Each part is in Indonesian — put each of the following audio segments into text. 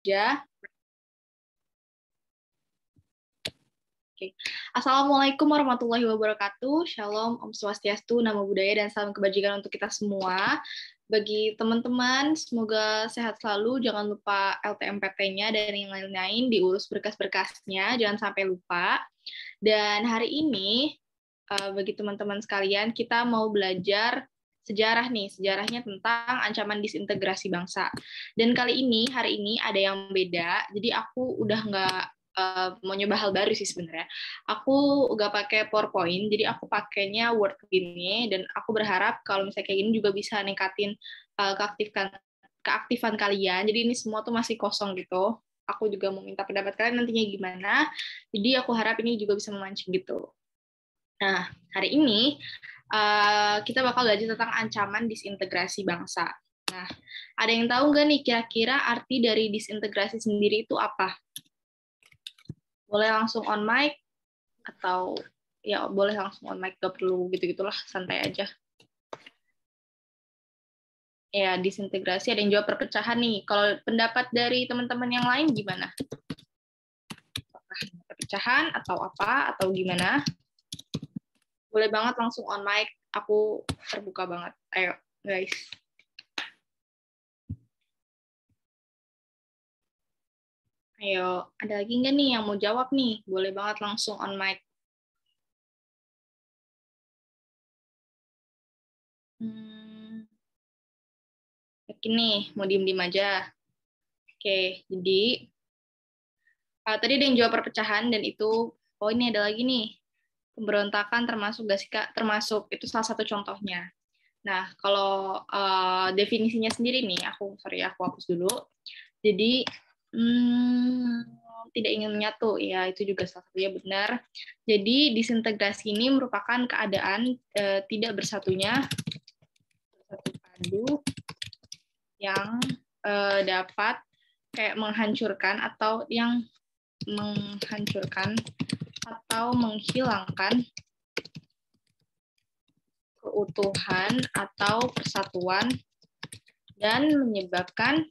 aja. Oke. Assalamualaikum warahmatullahi wabarakatuh. Shalom, Om Swastiastu, Namo Buddhaya, dan salam kebajikan untuk kita semua. Bagi teman-teman, semoga sehat selalu. Jangan lupa LTMPT-nya dan yang lain-lain, diurus berkas-berkasnya, jangan sampai lupa. Dan hari ini, bagi teman-teman sekalian, kita mau belajar sejarah nih, sejarahnya tentang ancaman disintegrasi bangsa. Dan hari ini ada yang beda, jadi aku udah nggak mau nyoba hal baru sih sebenarnya. Aku nggak pakai PowerPoint, jadi aku pakainya Word gini, dan aku berharap kalau misalnya kayak gini juga bisa ningkatin keaktifan kalian. Jadi ini semua tuh masih kosong gitu. Aku juga mau minta pendapat kalian nantinya gimana. Jadi aku harap ini juga bisa memancing gitu. Nah, hari ini kita bakal belajar tentang ancaman disintegrasi bangsa. Nah, ada yang tahu nggak nih kira-kira arti dari disintegrasi sendiri itu apa? Boleh langsung on mic atau ya boleh langsung on mic, gak perlu gitu-gitulah, santai aja. Ya, disintegrasi ada yang jawab perpecahan nih. Kalau pendapat dari teman-teman yang lain gimana? Apakah perpecahan atau apa atau gimana? Boleh banget langsung on mic. Aku terbuka banget. Ayo, guys. Ayo, ada lagi nggak nih yang mau jawab nih? Boleh banget langsung on mic. Yakin nih, mau diem-diem aja. Oke, jadi tadi ada yang jawab perpecahan, dan itu, oh ini ada lagi nih, pemberontakan termasuk gak sih Kak? Termasuk, itu salah satu contohnya. Nah, kalau definisinya sendiri nih, aku hapus dulu. Jadi, tidak ingin menyatu, ya itu juga salah satunya benar. Jadi, disintegrasi ini merupakan keadaan tidak bersatunya bersatu padu yang dapat kayak menghancurkan atau menghilangkan keutuhan atau persatuan dan menyebabkan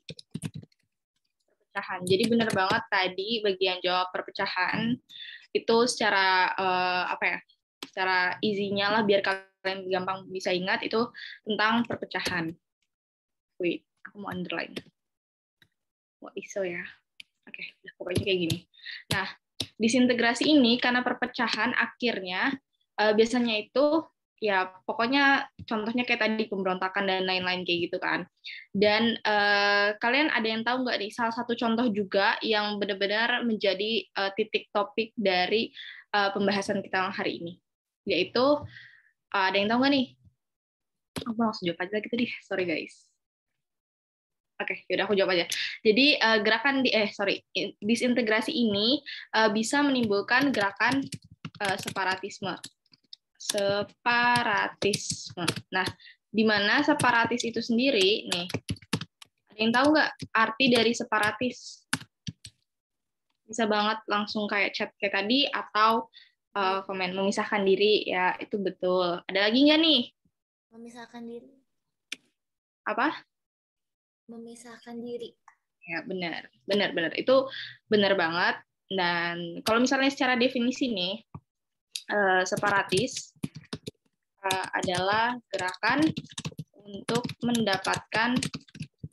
perpecahan. Jadi benar banget tadi bagian jawab perpecahan itu secara secara easy-nya lah biar kalian gampang bisa ingat itu tentang perpecahan. Wait, aku mau underline. What is so ya? Oke, pokoknya kayak gini. Nah, disintegrasi ini karena perpecahan akhirnya biasanya itu ya pokoknya contohnya kayak tadi pemberontakan dan lain-lain kayak gitu kan. Dan kalian ada yang tahu nggak nih salah satu contoh juga yang benar-benar menjadi titik topik dari pembahasan kita hari ini, yaitu ada yang tahu nggak nih? Aku langsung jawab aja gitu deh, sorry guys. Oke, yaudah aku jawab aja. Jadi disintegrasi ini bisa menimbulkan gerakan separatisme. Nah, di mana separatis itu sendiri nih? Ada yang tahu nggak arti dari separatis? Bisa banget langsung kayak chat kayak tadi atau komen memisahkan diri, ya itu betul. Ada lagi nggak nih? Memisahkan diri. Apa? Memisahkan diri. Ya, benar. Itu benar banget. Dan kalau misalnya secara definisi nih, separatis adalah gerakan untuk mendapatkan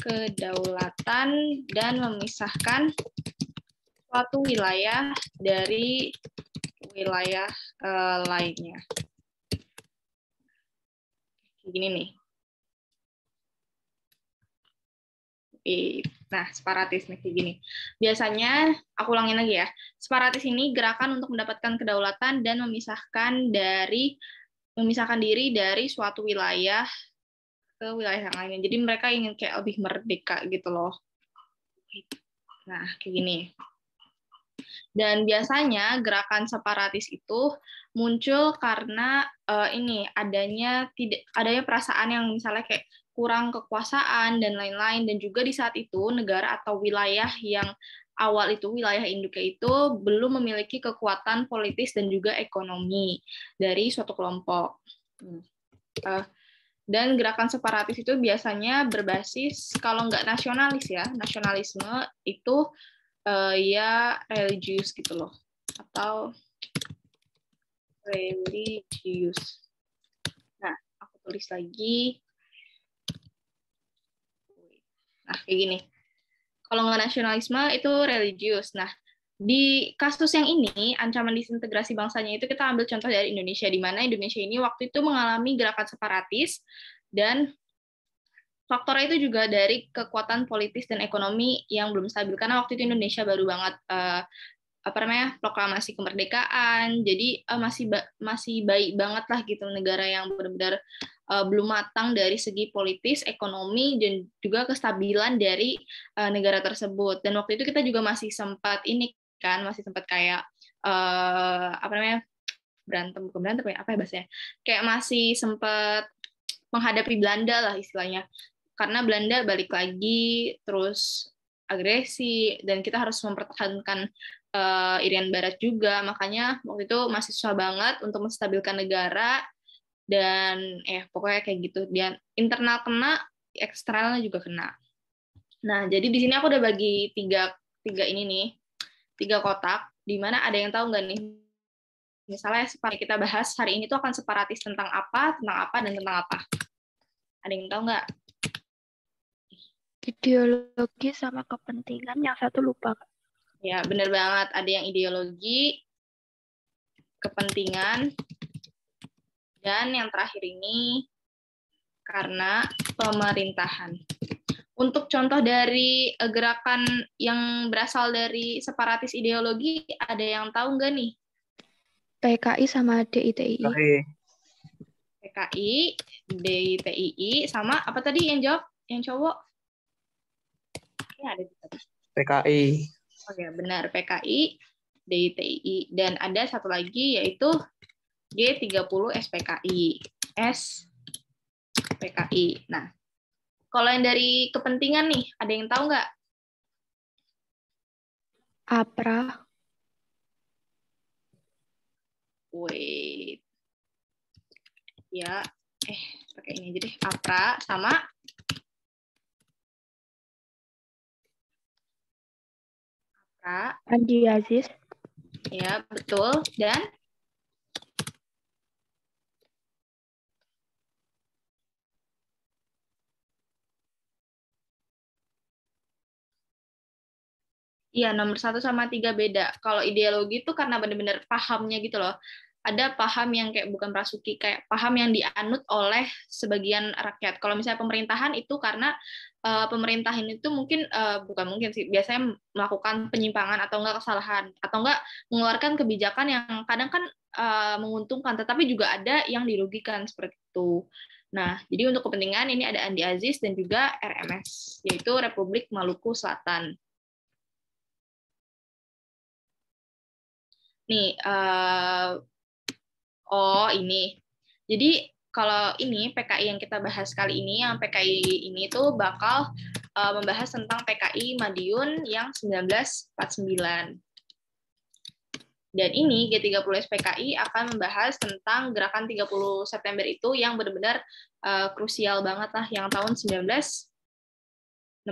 kedaulatan dan memisahkan suatu wilayah dari wilayah lainnya. Gini nih. Nah, separatis nih kayak gini. Biasanya, aku ulangin lagi ya. Separatis ini gerakan untuk mendapatkan kedaulatan dan memisahkan diri dari suatu wilayah ke wilayah yang lainnya. Jadi mereka ingin kayak lebih merdeka gitu loh. Nah, kayak gini. Dan biasanya gerakan separatis itu muncul karena adanya perasaan yang misalnya kayak kurang kekuasaan dan lain-lain, dan juga di saat itu negara atau wilayah yang awal itu wilayah induknya itu belum memiliki kekuatan politis dan juga ekonomi dari suatu kelompok. Dan gerakan separatis itu biasanya berbasis, kalau nggak nasionalis ya, nasionalisme itu ya religius gitu loh, atau religius. Nah, aku tulis lagi. Nah, kayak gini. Kalau nggak nasionalisme itu religius. Nah, di kasus yang ini, ancaman disintegrasi bangsanya itu kita ambil contoh dari Indonesia, di mana Indonesia ini waktu itu mengalami gerakan separatis, dan faktornya itu juga dari kekuatan politis dan ekonomi yang belum stabil, karena waktu itu Indonesia baru banget proklamasi kemerdekaan, jadi masih baik banget lah gitu, negara yang benar-benar belum matang dari segi politis, ekonomi, dan juga kestabilan dari negara tersebut. Dan waktu itu kita juga masih sempat ini kan, masih sempat kayak berantem, bukan berantem ya, apa ya bahasanya, kayak masih sempat menghadapi Belanda lah istilahnya, karena Belanda balik lagi terus agresi, dan kita harus mempertahankan Irian Barat juga, makanya waktu itu masih susah banget untuk menstabilkan negara. Dan pokoknya kayak gitu, dia internal kena, eksternalnya juga kena. Nah, jadi di sini aku udah bagi tiga ini nih, 3 kotak, di mana ada yang tahu nggak nih, misalnya kita bahas hari ini tuh akan separatis tentang apa, dan tentang apa. Ada yang tahu nggak? Ideologi sama kepentingan, yang satu lupa. Ya, benar banget. Ada yang ideologi, kepentingan, dan yang terakhir ini karena pemerintahan. Untuk contoh dari gerakan yang berasal dari separatis ideologi, ada yang tahu nggak nih? PKI sama DITII. PKI, DITII, sama apa tadi yang jawab? Yang cowok? Ya, ada tadi. PKI. Oh ya, benar. PKI, DITII. Dan ada satu lagi yaitu G30 SPKI. SPKI. Nah, kalau yang dari kepentingan nih, ada yang tahu nggak? APRA. Wait. Ya, pakai ini aja deh. APRA sama APRA. Andi Aziz. Ya, betul. Dan iya, nomor 1 sama 3 beda. Kalau ideologi itu karena benar-benar pahamnya gitu loh. Ada paham yang kayak bukan prasuki, kayak paham yang dianut oleh sebagian rakyat. Kalau misalnya pemerintahan itu karena pemerintahan itu mungkin, bukan mungkin sih, biasanya melakukan penyimpangan atau enggak kesalahan, atau enggak mengeluarkan kebijakan yang kadang kan menguntungkan, tetapi juga ada yang dirugikan seperti itu. Nah, jadi untuk kepentingan ini ada Andi Aziz dan juga RMS, yaitu Republik Maluku Selatan. Nih, ini. Jadi kalau ini PKI yang kita bahas kali ini, yang PKI ini tuh bakal membahas tentang PKI Madiun yang 1949. Dan ini G30 SPKI akan membahas tentang gerakan 30 September itu yang benar-benar krusial banget lah, yang tahun 1960.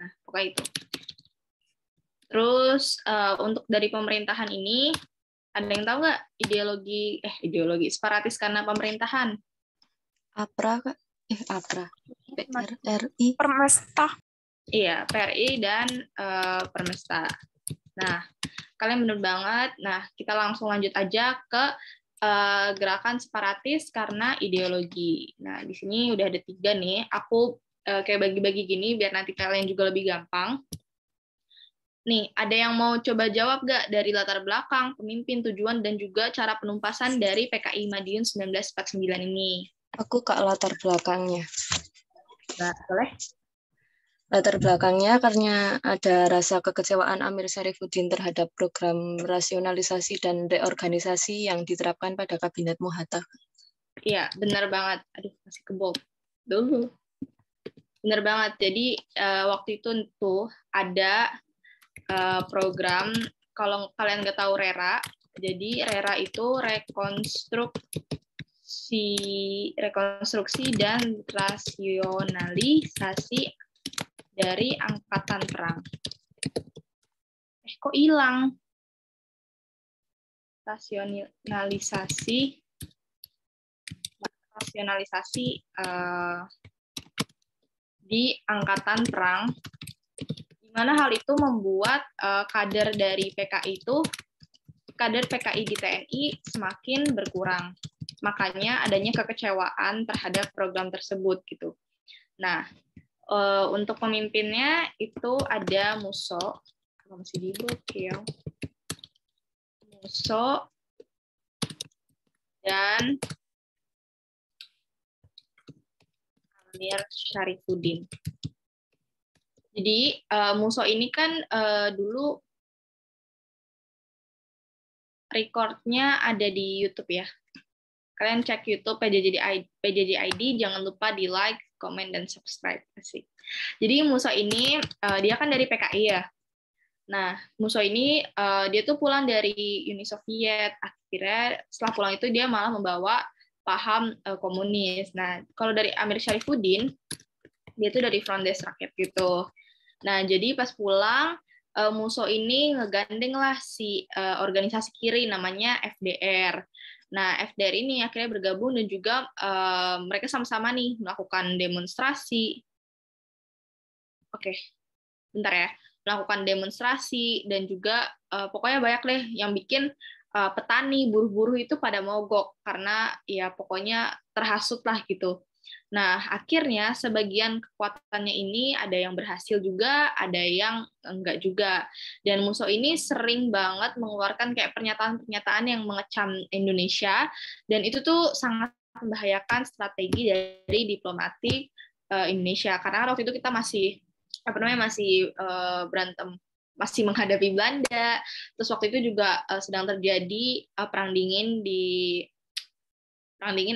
Nah, pokoknya itu. Terus untuk dari pemerintahan ini, ada yang tahu nggak ideologi separatis karena pemerintahan? APRA, Kak. APRA. PRI. Permesta. Iya, PRI dan Permesta. Nah, kalian benar banget. Nah, kita langsung lanjut aja ke gerakan separatis karena ideologi. Nah, di sini udah ada 3 nih. Aku kayak bagi-bagi gini biar nanti kalian juga lebih gampang. Nih, ada yang mau coba jawab nggak dari latar belakang, pemimpin, tujuan, dan juga cara penumpasan dari PKI Madiun 1949 ini? Aku Kak latar belakangnya. Nah, boleh? Latar belakangnya karena ada rasa kekecewaan Amir Syarifuddin terhadap program rasionalisasi dan reorganisasi yang diterapkan pada Kabinet Muhatta. Iya, benar banget. Aduh, masih kebol. Dulu. Benar banget. Jadi, waktu itu tuh ada program, kalau kalian nggak tahu RERA, jadi RERA itu rekonstruksi rekonstruksi dan rasionalisasi dari angkatan perang. Kok hilang? Rasionalisasi di angkatan perang, di mana hal itu membuat kader dari PKI di TNI semakin berkurang. Makanya adanya kekecewaan terhadap program tersebut gitu. Nah, untuk pemimpinnya itu ada Musso, masih diblokir. Musso dan Amir Syarifuddin. Jadi Musso ini kan dulu recordnya ada di YouTube ya. Kalian cek YouTube PJJ-ID, jangan lupa di like, komen, dan subscribe. Asik. Jadi Musso ini dia kan dari PKI ya. Nah, Musso ini dia tuh pulang dari Uni Soviet. Akhirnya setelah pulang itu dia malah membawa paham komunis. Nah, kalau dari Amir Syarifuddin, dia tuh dari Front Desk Rakyat gitu. Nah, jadi pas pulang, Musso ini ngegandeng lah si organisasi kiri namanya FDR. Nah, FDR ini akhirnya bergabung dan juga mereka sama-sama nih melakukan demonstrasi. Oke, bentar ya. Melakukan demonstrasi dan juga pokoknya banyak deh yang bikin petani, buruh-buruh itu pada mogok karena ya pokoknya terhasut lah gitu. Nah, akhirnya sebagian kekuatannya ini ada yang berhasil juga, ada yang enggak juga. Dan Musso ini sering banget mengeluarkan kayak pernyataan-pernyataan yang mengecam Indonesia, dan itu tuh sangat membahayakan strategi dari diplomatik Indonesia. Karena waktu itu kita masih berantem, masih menghadapi Belanda. Terus waktu itu juga sedang terjadi perang dingin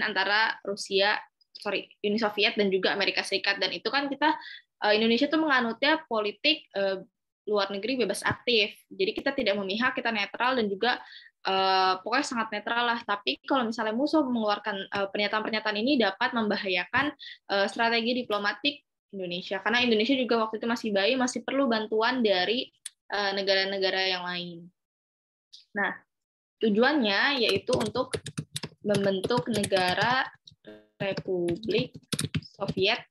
antara Uni Soviet dan juga Amerika Serikat, dan itu kan kita Indonesia tuh menganutnya politik luar negeri bebas aktif. Jadi kita tidak memihak, kita netral dan juga pokoknya sangat netral lah. Tapi kalau misalnya Musso mengeluarkan pernyataan-pernyataan ini dapat membahayakan strategi diplomatik Indonesia, karena Indonesia juga waktu itu masih perlu bantuan dari negara-negara yang lain. Nah, tujuannya yaitu untuk membentuk negara Republik Soviet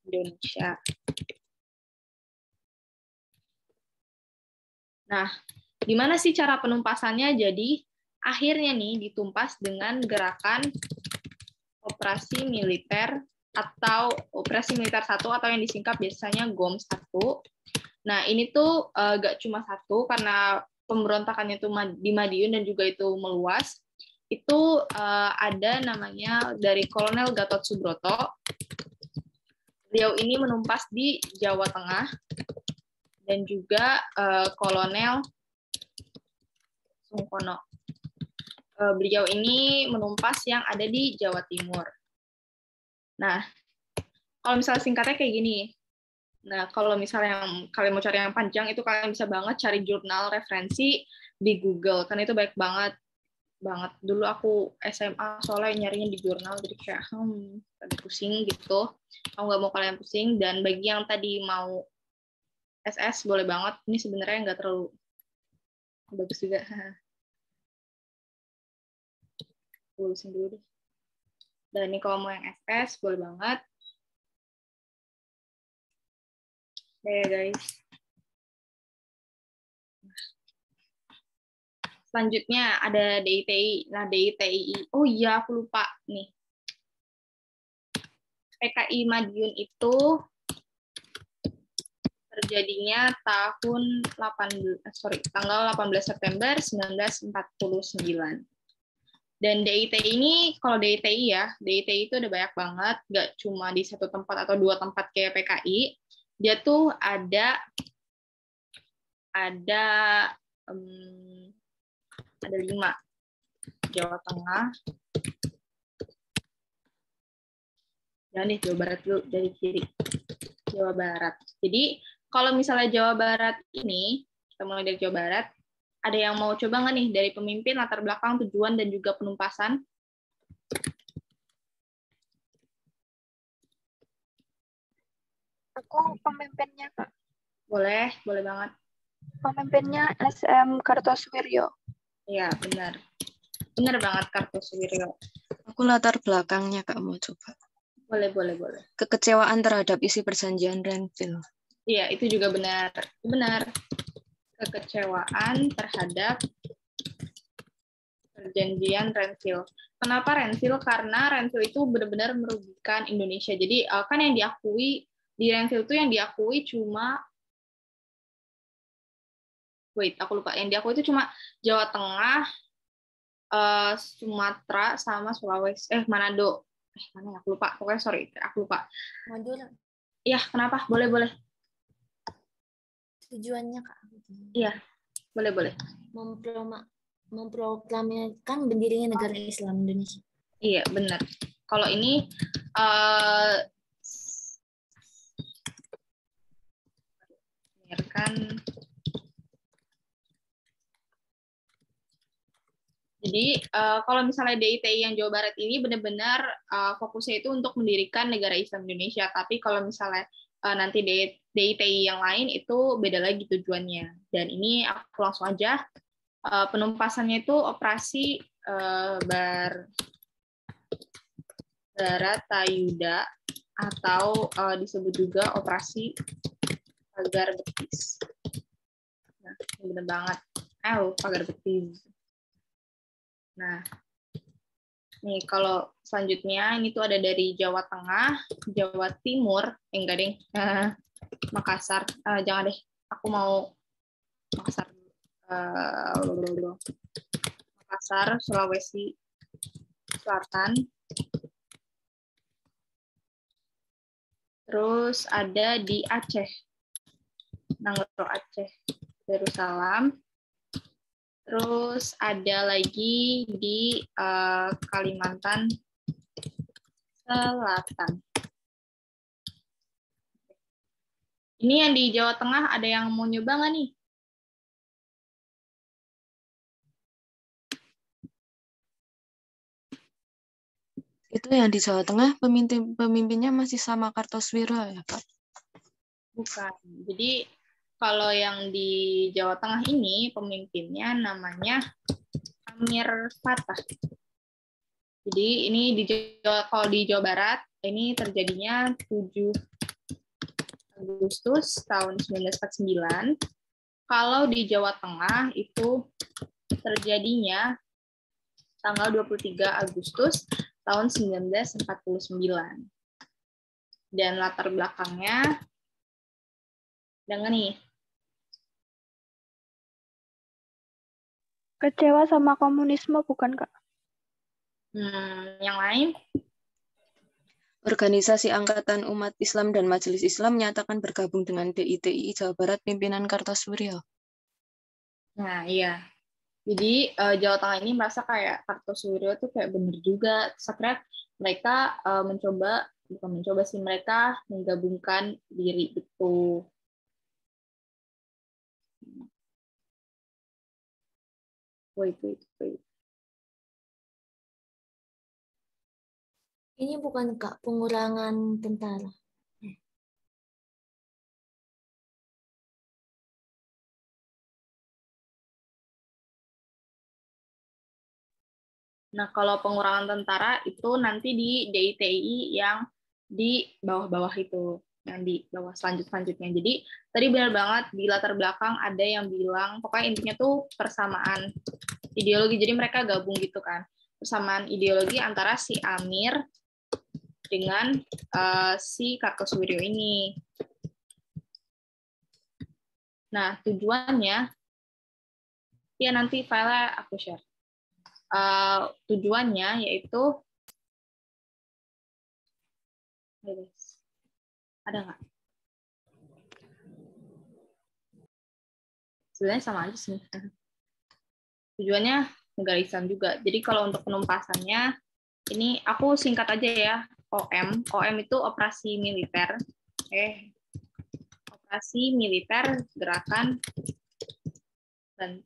Indonesia. Nah, gimana sih cara penumpasannya? Jadi, akhirnya nih ditumpas dengan gerakan operasi militer atau operasi militer 1 atau yang disingkat biasanya GOM 1. Nah, ini tuh gak cuma satu, karena pemberontakannya itu di Madiun dan juga itu meluas. Itu ada namanya dari Kolonel Gatot Subroto. Beliau ini menumpas di Jawa Tengah, dan juga Kolonel Sungkono. Beliau ini menumpas yang ada di Jawa Timur. Nah, kalau misalnya singkatnya kayak gini. Nah, kalau misalnya kalian mau cari yang panjang, itu kalian bisa banget cari jurnal referensi di Google, karena itu baik banget. Dulu aku SMA soalnya nyarinya di jurnal, jadi kayak ada pusing gitu. Aku nggak mau kalian pusing. Dan bagi yang tadi mau SS boleh banget. Ini sebenarnya nggak terlalu bagus juga. Lulusin dulu deh. Dan ini kalau mau yang SS boleh banget. Oke guys. Selanjutnya ada DITI. Nah, DITI. Oh iya, aku lupa nih. PKI Madiun itu terjadinya tanggal 18 September 1949. Dan DITI ini, kalau DITI ya, DITI itu ada banyak banget, nggak cuma di satu tempat atau dua tempat kayak PKI. Dia tuh ada 5. Jawa Tengah. Jangan deh, Jawa Barat dulu, dari kiri. Jawa Barat. Jadi, kalau misalnya Jawa Barat ini, kita mulai dari Jawa Barat, ada yang mau coba nggak nih dari pemimpin, latar belakang, tujuan, dan juga penumpasan? Aku pemimpinnya, Kak. Boleh banget. Pemimpinnya SM Kartosuwiryo. Iya, benar. Benar banget Kartosuwiryo. Aku latar belakangnya, Kak, mau coba. Boleh. Kekecewaan terhadap isi perjanjian Renville. Iya, itu juga benar. Benar. Kekecewaan terhadap perjanjian Renville. Kenapa Renville? Karena Renville itu benar-benar merugikan Indonesia. Jadi kan yang diakui di Renville itu yang diakui cuma aku lupa. Yang diakui itu cuma Jawa Tengah, Sumatera sama Sulawesi. Manado. Mana ya? Aku lupa. Pokoknya sorry, aku lupa. Madura. Iya, kenapa? Boleh. Tujuannya, Kak. Iya, boleh. Memproklamirkan berdirinya negara Islam Indonesia. Iya, benar. Kalau ini jadi kalau misalnya DITI yang Jawa Barat ini benar-benar fokusnya itu untuk mendirikan negara Islam Indonesia. Tapi kalau misalnya nanti DITI yang lain itu beda lagi tujuannya. Dan ini aku langsung aja. Penumpasannya itu operasi Baratayuda atau disebut juga operasi Pagar Betis. Nah, ini benar banget. Pagar Betis. Nah, nih kalau selanjutnya ini tuh ada dari Jawa Tengah, Jawa Timur, enggak deh, Makassar, jangan deh, aku mau Makassar, Makassar, Sulawesi Selatan, terus ada di Aceh, Nanggro Aceh, Darussalam. Terus ada lagi di Kalimantan Selatan. Ini yang di Jawa Tengah ada yang mau nyoba nggak nih? Itu yang di Jawa Tengah pemimpinnya masih sama Kartosuwiryo ya, Kak? Bukan. Jadi kalau yang di Jawa Tengah ini pemimpinnya namanya Amir Fatah. Jadi ini kalau di Jawa Barat ini terjadinya 7 Agustus tahun 1949. Kalau di Jawa Tengah itu terjadinya tanggal 23 Agustus tahun 1949. Dan latar belakangnya dengan nih. Kecewa sama komunisme bukan, Kak? Yang lain? Organisasi Angkatan Umat Islam dan Majelis Islam menyatakan bergabung dengan DITI Jawa Barat pimpinan Kartosuwiryo. Nah, iya. Jadi Jawa Tengah ini merasa kayak Kartosuwiryo itu kayak bener juga. Sebenarnya mereka bukan mencoba sih, mereka menggabungkan diri itu. Wait. Ini bukan, Kak, pengurangan tentara. Nah, kalau pengurangan tentara itu nanti di DITI yang di bawah-bawah itu, yang di bawah selanjutnya. Jadi tadi benar banget di latar belakang ada yang bilang pokoknya intinya tuh persamaan ideologi. Jadi mereka gabung gitu kan, persamaan ideologi antara si Amir dengan si Kartosuwiryo ini. Nah, tujuannya ya nanti file aku share. Tujuannya yaitu ada nggak? Sebenarnya sama aja sih. Tujuannya negara Islam juga. Jadi kalau untuk penumpasannya, ini aku singkat aja ya. OM. OM itu operasi militer. Operasi militer gerakan dan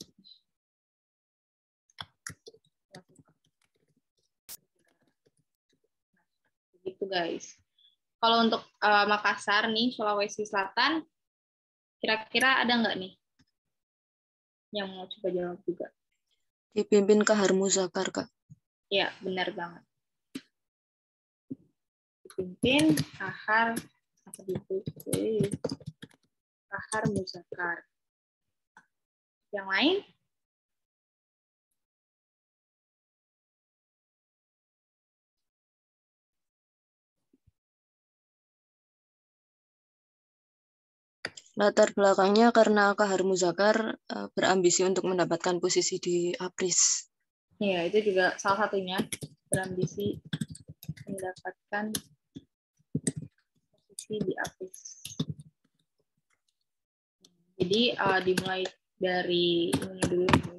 gitu guys. Kalau untuk Makassar nih, Sulawesi Selatan, kira-kira ada nggak nih yang mau coba jawab juga? Dipimpin Kahar Muzakar, Kak. Ya, benar banget. Dipimpin Kahar apa itu? Kahar Muzakar. Yang lain? Latar belakangnya karena Kahar Muzakar berambisi untuk mendapatkan posisi di APRIS. Ya, itu juga salah satunya, berambisi mendapatkan posisi di APRIS. Jadi dimulai dari ini dulu.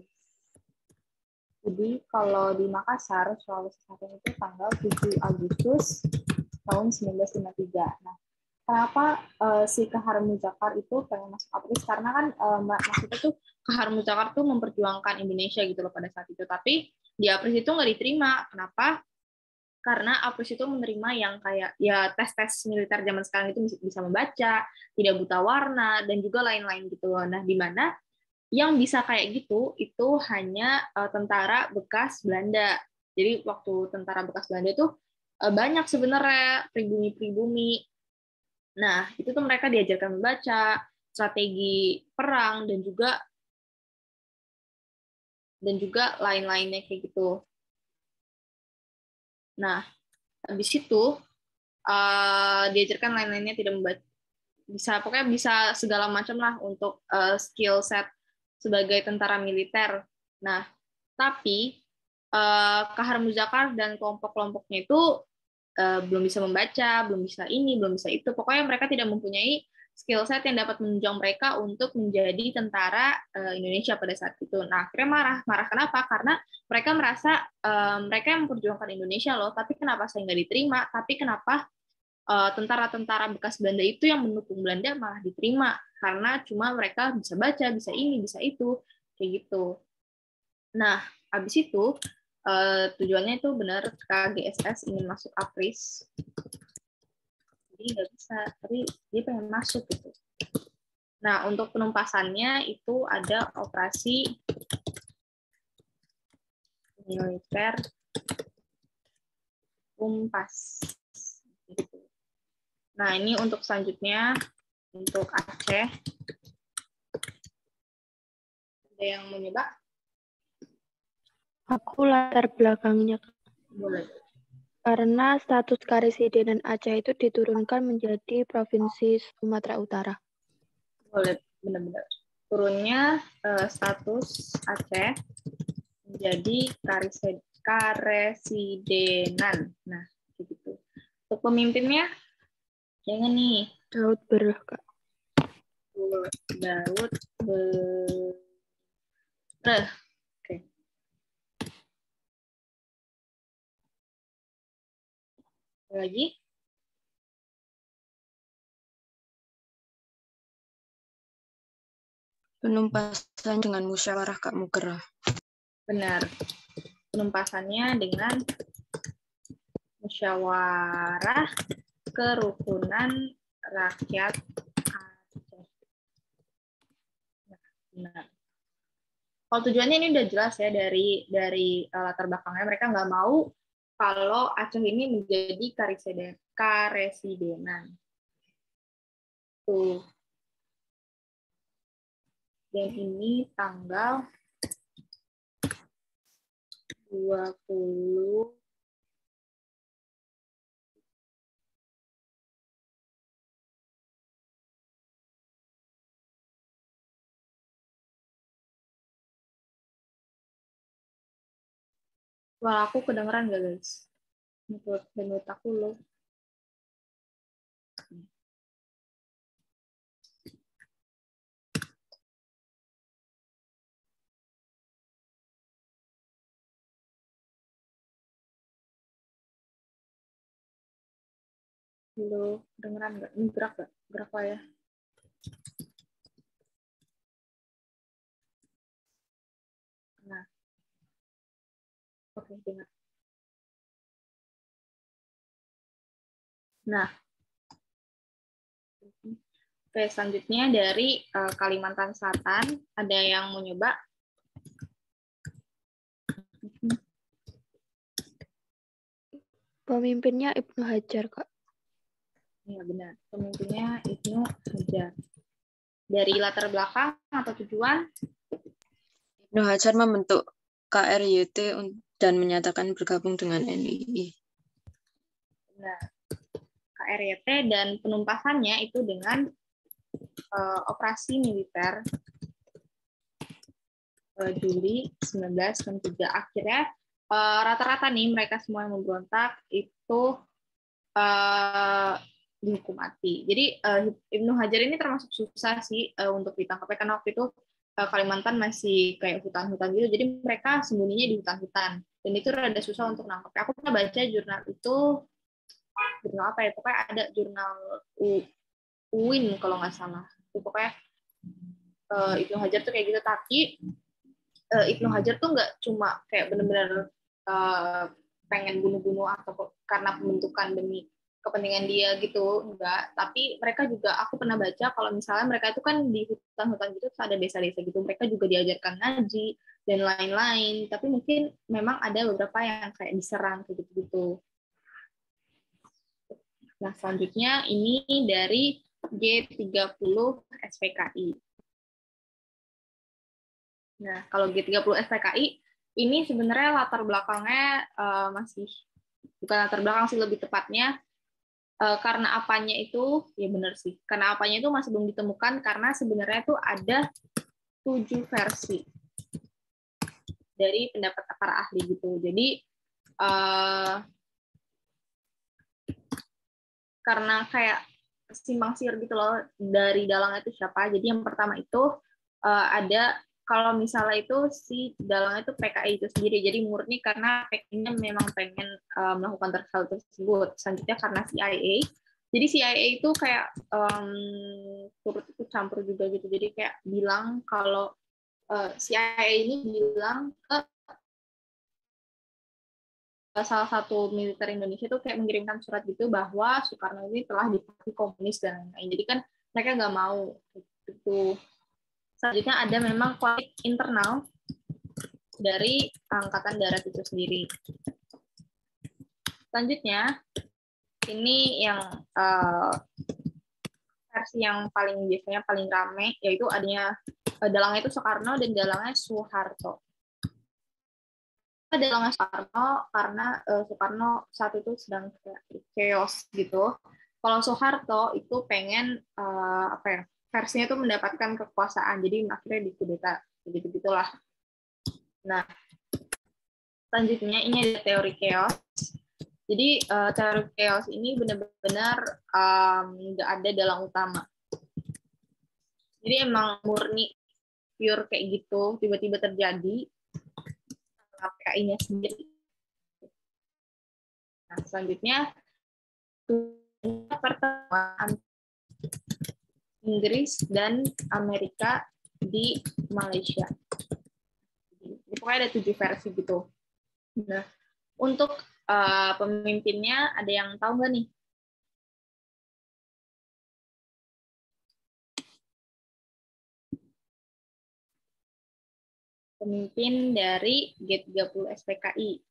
Jadi kalau di Makassar, Sulawesi Selatan itu tanggal 7 Agustus tahun 1953. Nah, kenapa si Kahar Muzakar itu pengen masuk APRIS? Karena kan maksudnya tuh Kahar Muzakar tuh memperjuangkan Indonesia gitu loh pada saat itu. Tapi di APRIS itu nggak diterima. Kenapa? Karena APRIS itu menerima yang kayak ya tes-tes militer zaman sekarang itu bisa membaca, tidak buta warna, dan juga lain-lain gitu loh. Nah, di mana yang bisa kayak gitu itu hanya tentara bekas Belanda. Jadi waktu tentara bekas Belanda itu banyak sebenarnya pribumi-pribumi. Nah, itu tuh mereka diajarkan membaca, strategi perang dan juga lain-lainnya kayak gitu. Nah, habis itu diajarkan lain-lainnya tidak membaca, pokoknya bisa segala macam lah untuk skill set sebagai tentara militer. Nah, tapi Kahar Muzakar dan kelompok-kelompoknya itu belum bisa membaca, belum bisa ini, belum bisa itu. Pokoknya mereka tidak mempunyai skill set yang dapat menunjang mereka untuk menjadi tentara Indonesia pada saat itu. Nah, akhirnya marah. Marah kenapa? Karena mereka merasa mereka yang memperjuangkan Indonesia loh, tapi kenapa saya nggak diterima? Tapi kenapa tentara-tentara bekas Belanda itu yang mendukung Belanda malah diterima? Karena cuma mereka bisa baca, bisa ini, bisa itu, kayak gitu. Nah, habis itu tujuannya itu benar KGSS ingin masuk APRIS, jadi nggak bisa, tapi dia pengen masuk gitu. Nah, untuk penumpasannya itu ada operasi militer Umpas. Gitu. Nah, ini untuk selanjutnya untuk Aceh. Ada yang mau nyoba? Aku latar belakangnya. Boleh. Karena status karesidenan Aceh itu diturunkan menjadi Provinsi Sumatera Utara. Boleh, benar-benar. Turunnya status Aceh menjadi karesidenan. Nah, gitu. Untuk pemimpinnya, jangan nih. Daud Berh, Kak. Daud Berh. Oke. Lagi? Penumpasan dengan musyawarah Kak Mukerah. Benar. Penumpasannya dengan musyawarah kerukunan rakyat Aceh. Benar. Kalau tujuannya ini udah jelas ya dari latar belakangnya, mereka nggak mau kalau Aceh ini menjadi karesidenan. Tuh. Dan ini tanggal 20 Suara aku kedengeran nggak guys? Menurut aku loh. Halo, kedengeran nggak? Ini gerak nggak? Gerak lah ya. Nah, oke, dengar. Nah, Oke, selanjutnya dari Kalimantan Selatan, ada yang mau nyoba? Pemimpinnya Ibnu Hajar, Kak. Iya benar, pemimpinnya Ibnu Hajar. Dari latar belakang atau tujuan? Ibnu Hajar membentuk KRYT dan menyatakan bergabung dengan NII. Nah, KRYT dan penumpasannya itu dengan operasi militer Juli 1963. Akhirnya rata-rata nih mereka semua yang memberontak itu dihukum mati. Jadi Ibnu Hajar ini termasuk susah sih untuk ditangkap karena waktu itu Kalimantan masih kayak hutan-hutan gitu. Jadi mereka sembunyinya di hutan-hutan. Dan itu rada susah untuk nangkep. Aku pernah baca jurnal itu, jurnal apa ya? Pokoknya ada jurnal UIN kalau nggak salah. Itu pokoknya Ibnu Hajar tuh kayak gitu. Tapi Ibnu Hajar tuh nggak cuma kayak benar-benar pengen bunuh-bunuh atau karena pembentukan demi kepentingan dia gitu, enggak. Tapi mereka juga, aku pernah baca kalau misalnya mereka itu kan di hutan-hutan gitu, ada desa-desa gitu, mereka juga diajarkan ngaji dan lain-lain. Tapi mungkin memang ada beberapa yang kayak diserang kayak gitu-gitu. Nah, selanjutnya ini dari G30 SPKI. Nah, kalau G30 SPKI ini sebenarnya latar belakangnya masih bukan latar belakang sih, lebih tepatnya karena apanya itu ya benar sih. Karena apanya itu masih belum ditemukan karena sebenarnya itu ada 7 versi dari pendapat para ahli gitu. Jadi karena kayak simpang siur gitu loh dari dalangnya itu siapa. Jadi yang pertama itu ada kalau misalnya itu si dalangnya itu PKI itu sendiri, jadi murni karena PKI-nya memang pengen melakukan hal tersebut. Selanjutnya karena CIA, jadi CIA itu kayak turut ikut campur juga gitu, jadi kayak bilang kalau CIA ini bilang ke salah satu militer Indonesia itu kayak mengirimkan surat gitu bahwa Soekarno ini telah dipakai komunis dan lain-lain. Jadi kan mereka nggak mau gitu. Selanjutnya ada memang konflik internal dari Angkatan Darat itu sendiri. Selanjutnya, ini yang versi yang paling biasanya paling rame, yaitu adanya dalangnya itu Soekarno dan dalangnya Soeharto. Dalangnya Soekarno karena Soekarno saat itu sedang chaos gitu. Kalau Soeharto itu pengen apa ya, versinya itu mendapatkan kekuasaan, jadi akhirnya dikudeta, gitu-gitulah. Nah, selanjutnya ini ada teori chaos. Jadi teori chaos ini benar-benar nggak ada dalang utama. Jadi emang murni pure kayak gitu, tiba-tiba terjadi PKI-nya sendiri. Nah, selanjutnya pertemuan Inggris dan Amerika di Malaysia. Jadi, pokoknya ada 7 versi gitu. Nah, untuk pemimpinnya ada yang tahu nggak nih? Pemimpin dari G30 SPKI.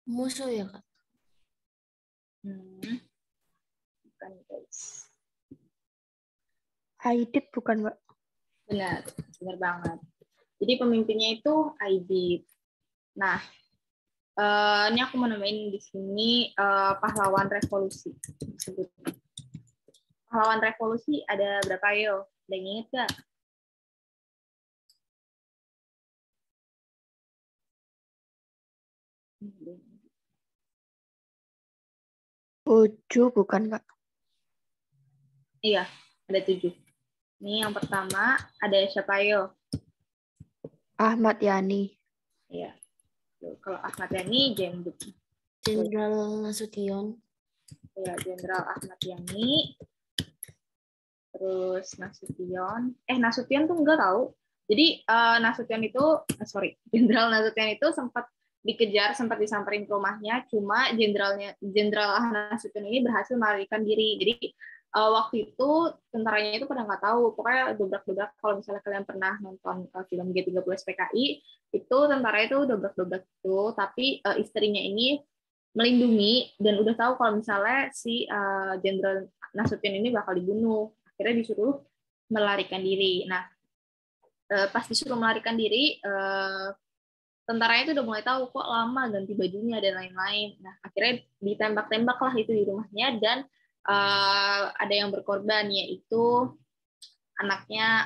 Musuh ya, Kak? Bukan, guys. Aidit bukan, Mbak? Benar, benar banget. Jadi pemimpinnya itu Aidit. Nah, ini aku mau namain di sini pahlawan revolusi. Pahlawan revolusi ada berapa, yo? Ada yang inget nggak? Tujuh bukan, Kak? Iya, ada 7. Ini yang pertama ada siapa, yo? Ahmad Yani. Iya. Kalau Ahmad Yani, Jenderal Nasution. Ya, Jenderal Ahmad Yani. Terus Nasution. Nasution tuh enggak tahu. Jadi Nasution itu, Jenderal Nasution itu sempat dikejar, sempat disamperin ke rumahnya, cuma Jenderal Nasution ini berhasil melarikan diri. Jadi waktu itu tentaranya itu pada nggak tahu, pokoknya dobrak-dobrak. Kalau misalnya kalian pernah nonton film G30 SPKI, itu tentara itu dobrak-dobrak itu, tapi istrinya ini melindungi dan udah tahu kalau misalnya si Jenderal Nasution ini bakal dibunuh. Akhirnya disuruh melarikan diri. Nah, pas disuruh melarikan diri, tentaranya itu udah mulai tahu kok lama ganti bajunya dan lain-lain. Nah, akhirnya ditembak-tembak lah itu di rumahnya, dan ada yang berkorban, yaitu anaknya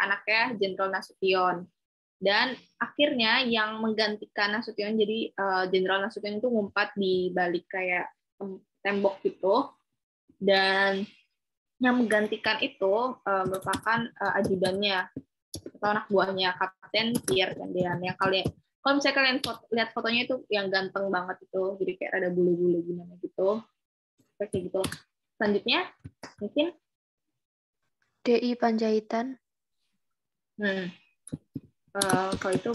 anaknya Jenderal Nasution. Dan akhirnya yang menggantikan Nasution, jadi Jenderal Nasution itu ngumpat di balik kayak tembok gitu, dan yang menggantikan itu merupakan ajudannya atau anak buahnya, Kapten Pierre Gandean. Yang kalau misalnya kalian lihat fotonya itu yang ganteng banget itu, jadi kayak ada bulu-bulu gimana gitu, kayak gitu. Selanjutnya mungkin DI Panjaitan. Kalau itu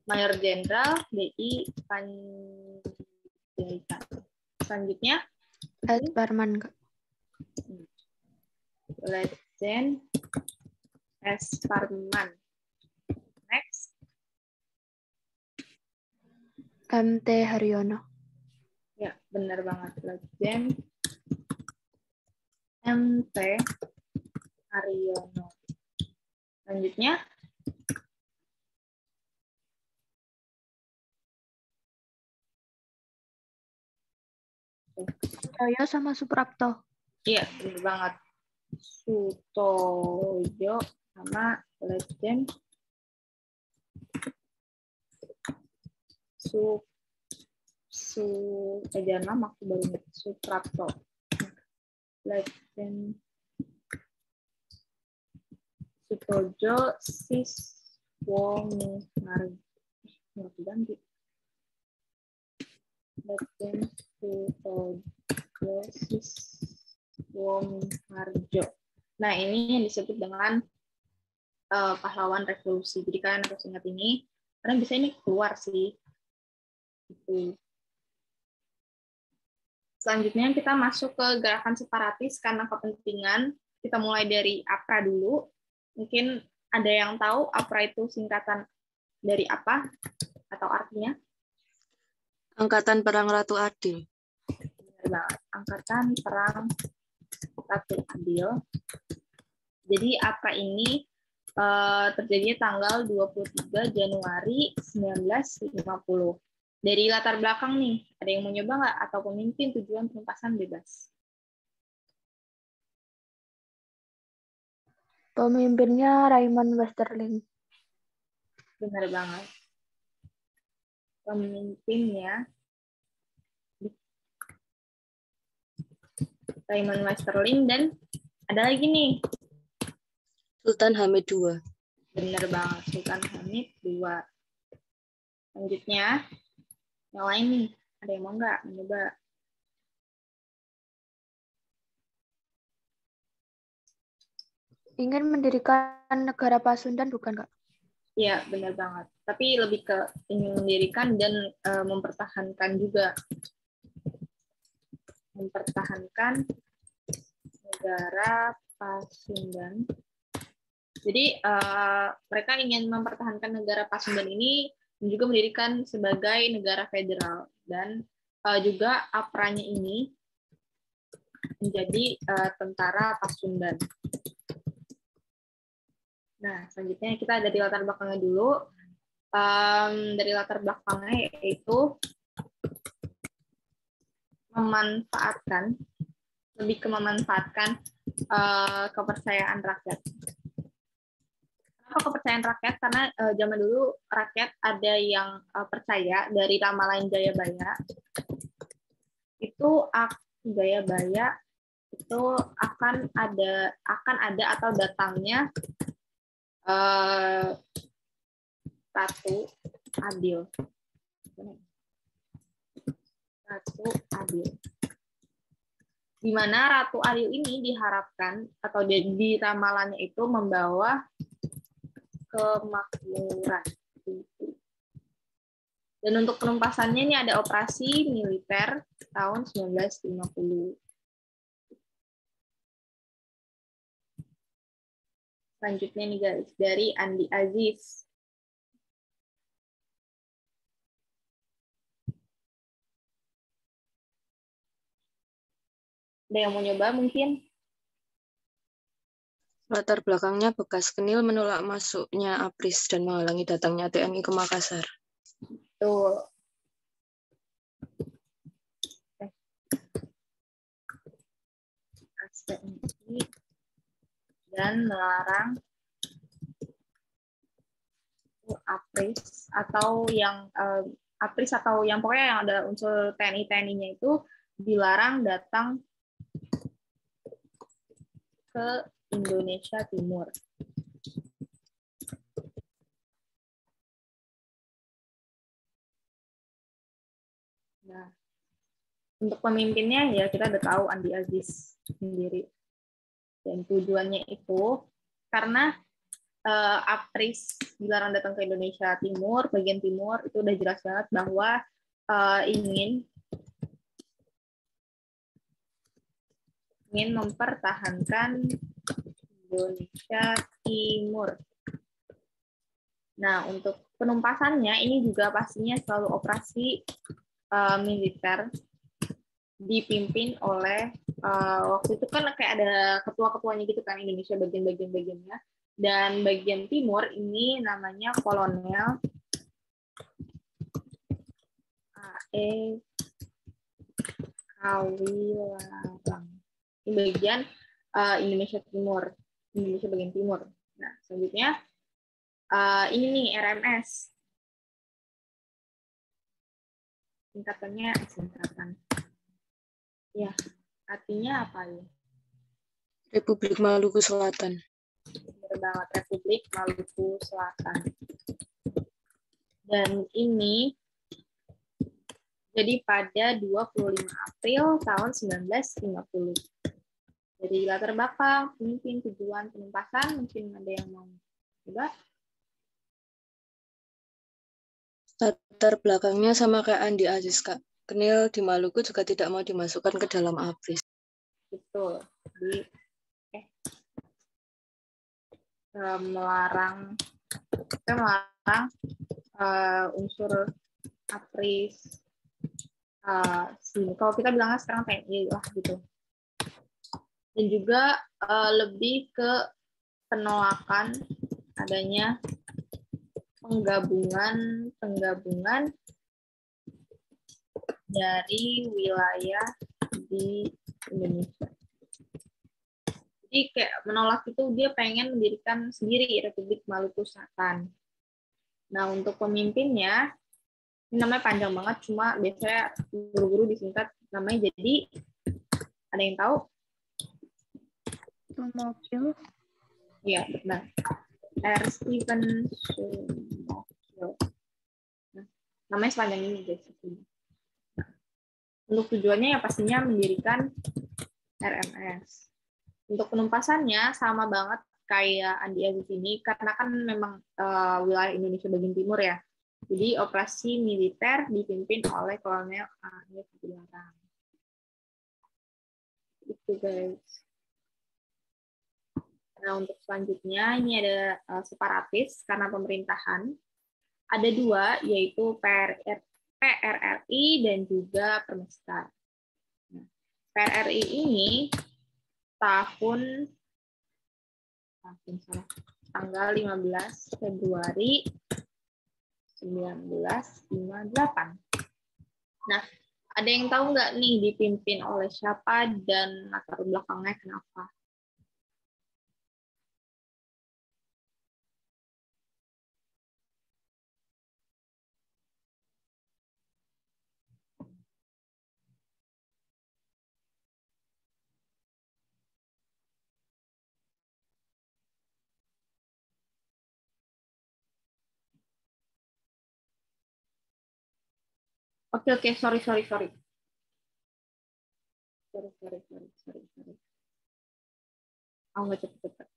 Mayor Jenderal DI Panjaitan. Selanjutnya S. Parman, Kak. Letjen S. Parman. Next. MT Haryono. Ya, benar banget. Letjen MT Haryono. Selanjutnya. Sutoyo sama Suprapto. Iya, benar banget. Sutoyo sama Letjen jangan nama aku baru ingat. Suprapto. Letjen Sutojo Siswominarjo. Ganti. Letjen Sutojo Siswominarjo. Nah, ini yang disebut dengan pahlawan revolusi. Jadi kalian harus ingat ini, karena bisa ini keluar sih. Gitu. Selanjutnya kita masuk ke gerakan separatis karena kepentingan. Kita mulai dari APRA dulu. Mungkin ada yang tahu APRA itu singkatan dari apa atau artinya? Angkatan Perang Ratu Adil. Benar banget. Angkatan Perang Ratu Adil. Jadi APRA ini terjadinya tanggal 23 Januari 1950. Dari latar belakang nih, ada yang mau nyoba nggak? Atau pemimpin tujuan penumpasan bebas? Pemimpinnya Raymond Westerling. Benar banget. Pemimpinnya Raymond Westerling, dan ada lagi nih. Sultan Hamid II. Benar banget, Sultan Hamid II. Selanjutnya, yang lain nih. Ada yang mau nggak mencoba? Ingin mendirikan negara Pasundan, bukan, Kak? Iya, benar banget. Tapi lebih ke ingin mendirikan dan mempertahankan juga. Mempertahankan negara Pasundan. Jadi mereka ingin mempertahankan negara Pasundan ini dan juga mendirikan sebagai negara federal, dan juga APRA-nya ini menjadi tentara Pasundan. Nah, selanjutnya kita dari latar belakangnya dulu. Dari latar belakangnya yaitu lebih ke memanfaatkan kepercayaan rakyat. Kenapa kepercayaan rakyat? Karena zaman dulu rakyat ada yang percaya dari ramalan Jayabaya itu Jayabaya itu akan ada atau datangnya Ratu Adil. Ratu Adil. Di mana Ratu Adil ini diharapkan atau di ramalannya itu membawa kemakmuran. Dan untuk penumpasannya ini ada operasi militer tahun 1950. Selanjutnya nih guys, dari Andi Aziz. Ada yang mau nyoba mungkin? Latar belakangnya bekas Kenil menolak masuknya APRIS dan menghalangi datangnya TNI ke Makassar. Tuh. TNI dan melarang APRIS atau yang APRIS atau yang pokoknya yang ada unsur TNI-TNI-nya itu dilarang datang ke Indonesia Timur. Nah, untuk pemimpinnya ya kita udah tahu Andi Aziz sendiri. Dan tujuannya itu karena APRIS dilarang datang ke Indonesia Timur, bagian timur itu udah jelas banget bahwa ingin mempertahankan Indonesia Timur. Nah, untuk penumpasannya ini juga pastinya selalu operasi militer dipimpin oleh waktu itu kan kayak ada ketua-ketuanya gitu kan, Indonesia bagian-bagian-bagiannya, dan bagian timur ini namanya Kolonel A.E. Kawilarang. Ini bagian Indonesia Timur, Indonesia bagian timur. Nah, selanjutnya ini nih RMS. Singkatan. Ya, artinya apa ya? Republik Maluku Selatan. Benar banget, Republik Maluku Selatan. Dan ini jadi pada 25 April tahun 1950. Jadi latar belakang, pemimpin, tujuan, penumpasan, mungkin ada yang mau coba? Latar belakangnya sama kayak Andi Aziz, Kak. Kenil di Maluku juga tidak mau dimasukkan ke dalam APRIS. Betul. Jadi melarang unsur APRIS. Kalau kita bilangnya sekarang TNI lah gitu. Dan juga lebih ke penolakan adanya penggabungan dari wilayah di Indonesia. Jadi kayak menolak itu dia pengen mendirikan sendiri Republik Maluku Selatan. Nah, untuk pemimpinnya ini namanya panjang banget, cuma biasanya guru-guru disingkat namanya jadi ada yang tahu? Sumokil. Iya, benar. R. Stephen Sumokil. Nah, namanya sepanjang ini guys. Untuk tujuannya ya pastinya mendirikan RMS. Untuk penumpasannya sama banget kayak Andi Aziz ini karena kan memang wilayah Indonesia bagian timur ya. Jadi operasi militer dipimpin oleh Kolonel A.E. Kawilarang. Itu guys. Nah, untuk selanjutnya ini ada separatis karena pemerintahan. Ada dua, yaitu PRRI dan juga Permesta. Nah, PRRI ini tanggal 15 Februari 1958. Nah, ada yang tahu nggak nih dipimpin oleh siapa dan latar belakangnya kenapa? Oke, sorry. Sorry. Aku nggak cepet-cepet.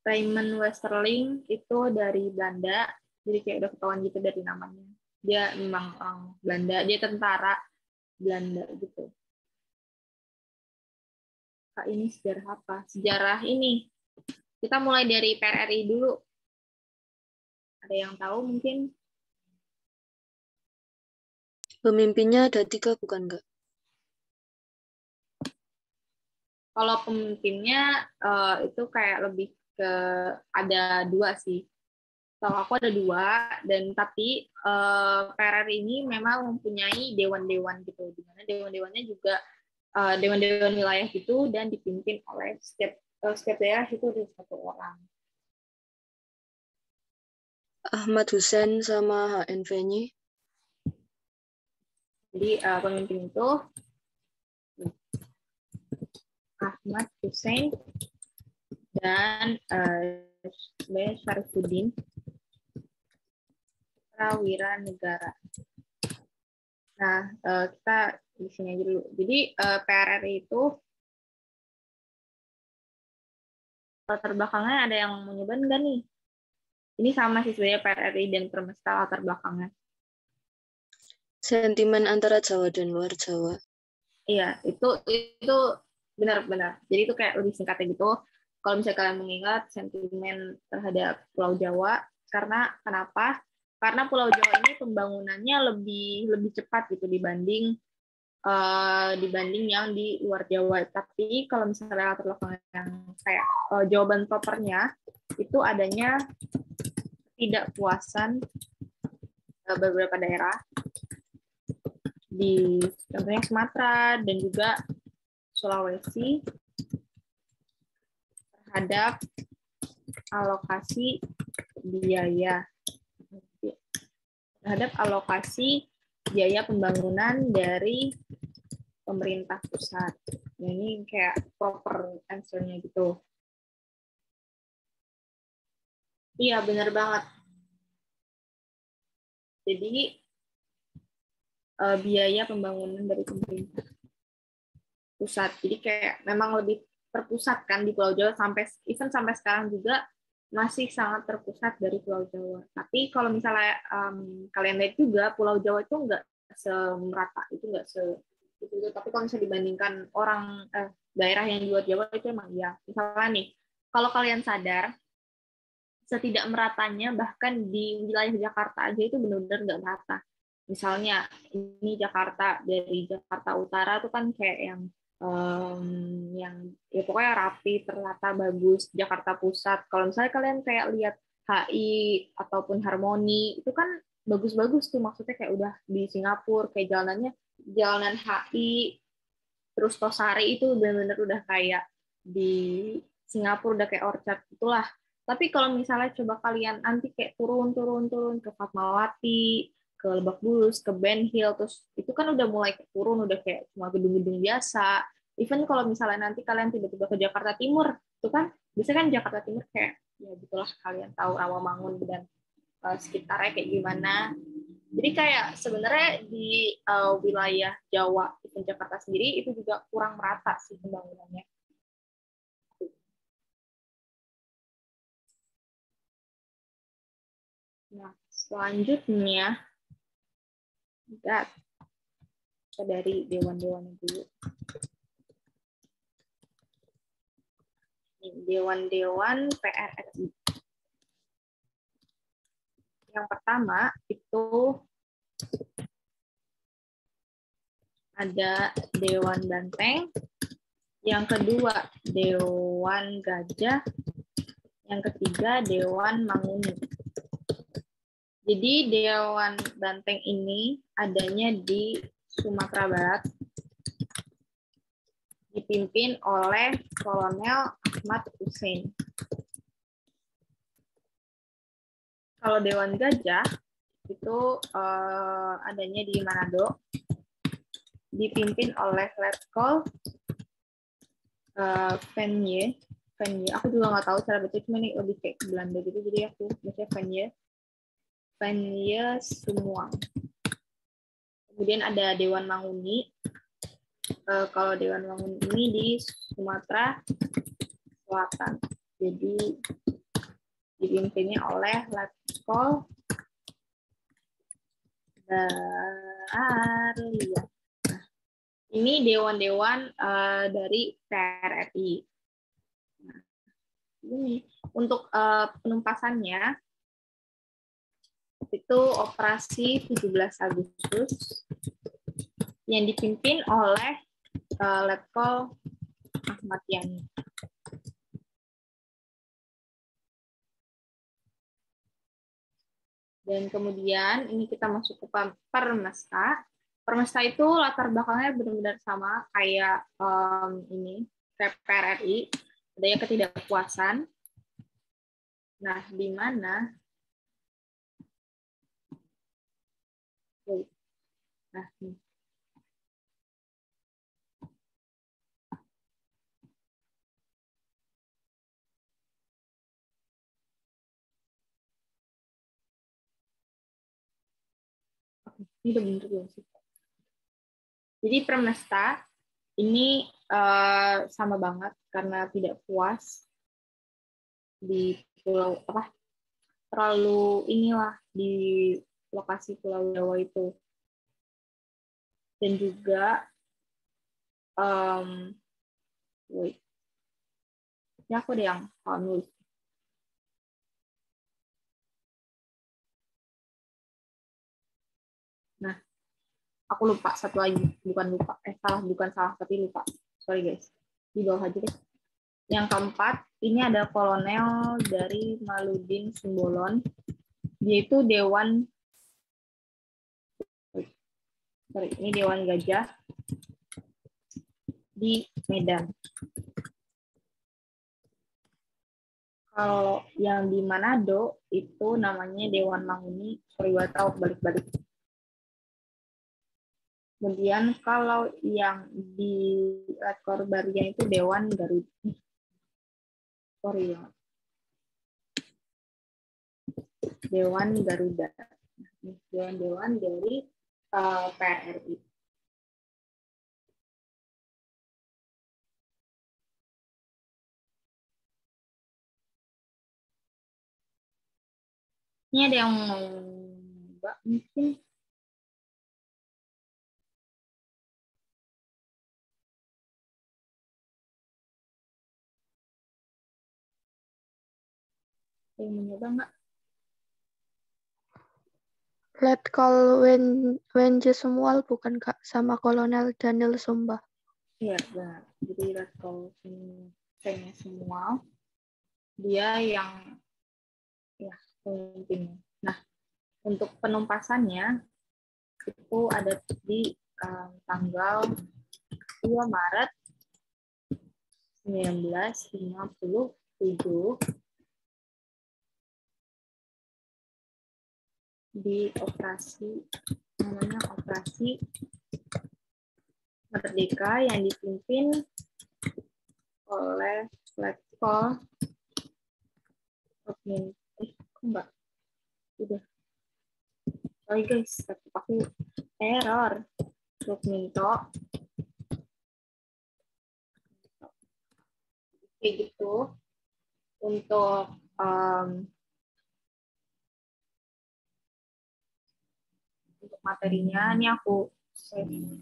Raymond Westerling itu dari Belanda, jadi kayak udah ketahuan gitu dari namanya. Dia memang orang Belanda, dia tentara Belanda gitu. Kak, ini sejarah apa? Sejarah ini. Kita mulai dari PRRI dulu. Ada yang tahu mungkin? Pemimpinnya ada 3 bukan Kak? Kalau pemimpinnya itu kayak lebih ke ada 2 sih. Tahu aku ada 2, dan tapi PRRI ini memang mempunyai dewan-dewan gitu, di mana dewan-dewannya juga dewan-dewan wilayah gitu, dan dipimpin oleh setiap daerah itu ada 1 orang. Ahmad Hussein sama HNV-nya. Jadi pemimpin itu Ahmad Hussein dan Syarifuddin Prawira Negara. Nah, kita di sini aja dulu. Jadi PRRI itu latar belakangnya ada yang mau nyoba nggak nih? Ini sama sih sebenarnya PRRI dan Permesta latar belakangnya. Sentimen antara Jawa dan luar Jawa. Iya, itu benar-benar. Jadi itu kayak lebih singkatnya gitu. Kalau misalnya kalian mengingat sentimen terhadap Pulau Jawa, karena kenapa? Karena Pulau Jawa ini pembangunannya lebih cepat gitu dibanding yang di luar Jawa. Tapi kalau misalnya latar belakang yang kayak jawaban propernya itu adanya ketidakpuasan beberapa daerah di contohnya Sumatera dan juga Sulawesi terhadap alokasi biaya pembangunan dari pemerintah pusat. Nah, ini kayak proper answer-nya gitu. Iya, benar banget. Jadi biaya pembangunan dari pemerintah pusat. Jadi kayak memang lebih terpusat kan di Pulau Jawa, sampai sekarang juga masih sangat terpusat dari Pulau Jawa. Tapi kalau misalnya kalian lihat juga Pulau Jawa itu nggak semerata, itu nggak gitu. Tapi kalau misalnya dibandingkan daerah yang di luar Jawa itu emang ya. Misalnya nih, kalau kalian sadar setidak meratanya bahkan di wilayah Jakarta aja itu benar-benar nggak merata. Misalnya ini Jakarta, dari Jakarta Utara tuh kan kayak yang ya pokoknya rapi, tertata, bagus. Jakarta Pusat, kalau misalnya kalian kayak lihat HI ataupun Harmoni, itu kan bagus-bagus tuh, maksudnya kayak udah di Singapura, kayak jalanan HI, terus Tosari itu benar-benar udah kayak di Singapura, udah kayak Orchard itulah. Tapi kalau misalnya coba kalian nanti kayak turun ke Fatmawati, ke Lebak Bulus, ke Ben Hill, terus itu kan udah mulai turun, udah kayak cuma gedung-gedung biasa. Even kalau misalnya nanti kalian tiba-tiba ke Jakarta Timur, itu kan biasanya kan Jakarta Timur kayak ya gitulah, kalian tahu Rawamangun dan sekitarnya kayak gimana. Jadi kayak sebenarnya di wilayah Jawa dan Jakarta sendiri itu juga kurang merata sih pembangunannya. Nah, selanjutnya kita dari dewan-dewan dulu. Dewan-dewan PRRI. Yang pertama itu ada Dewan Banteng, yang kedua Dewan Gajah, yang ketiga Dewan Manguni. Jadi Dewan Banteng ini adanya di Sumatera Barat, dipimpin oleh Kolonel Ahmad Hussein. Kalau Dewan Gajah itu adanya di Manado, dipimpin oleh Letkol Venje. Aku juga nggak tahu cara baca, cuma ini lebih kayak ke Belanda gitu, jadi aku baca Venje Sumuang. Kemudian ada Dewan Manguni. Kalau Dewan Manguni ini di Sumatera Selatan. Jadi dipimpinnya oleh Letkol Darlia. Nah, ini dewan-dewan dari PRRI. Nah, ini untuk penumpasannya itu operasi 17 Agustus yang dipimpin oleh Letkol Ahmad Yani. Dan kemudian ini kita masuk ke Permesta. Permesta itu latar belakangnya benar-benar sama kayak ini PRRI, adanya ketidakpuasan. Nah, di mana? Nah, ini. Ini udah bener belum sih? Jadi Permesta ini sama banget karena tidak puas di pulau apa terlalu inilah di lokasi Pulau Jawa itu, dan juga ini aku ada yang nulis. Nah, aku lupa satu lagi, bukan salah tapi lupa. Sorry guys, di bawah aja deh. Yang keempat, ini ada kolonel dari Maludin Simbolon, yaitu Dewan Gajah di Medan. Kalau yang di Manado itu namanya Dewan Manguni. Sorry, tahu balik-balik. Kemudian kalau yang di Letkol Baria itu Dewan Garuda. Sorry ya. Dewan Garuda. Dewan-dewan dari PRRI. Ini ada yang mau Mbak mungkin. Yang mencoba nggak? Letkol Wenjesumwal bukan Kak, sama Kolonel Daniel Sumba. Iya, benar. Jadi Letkol semua dia yang ya pemimpinnya. Nah, untuk penumpasannya itu ada di tanggal 2 Maret 1957 di namanya operasi Merdeka yang dipimpin oleh Letkol Mbak. Udah. Sorry guys, aku error. Rukminto. Kayak gitu. Untuk materinya ini aku save.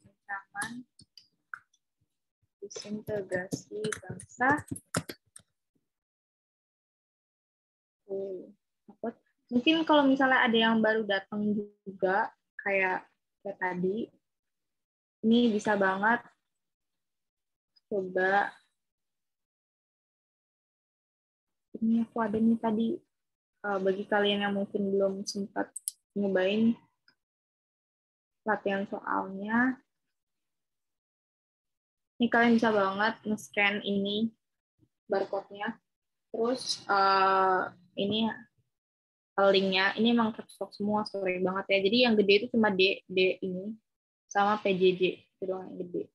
Ancaman disintegrasi bangsa. Mungkin kalau misalnya ada yang baru datang juga kayak tadi, ini bisa banget coba. Ini aku ada nih tadi bagi kalian yang mungkin belum sempat nyobain latihan soalnya. Ini kalian bisa banget nge-scan ini barcode-nya. Terus ini linknya, ini emang terstock semua, sorry banget ya. Jadi yang gede itu cuma D ini sama PJJ, itu doang yang gede.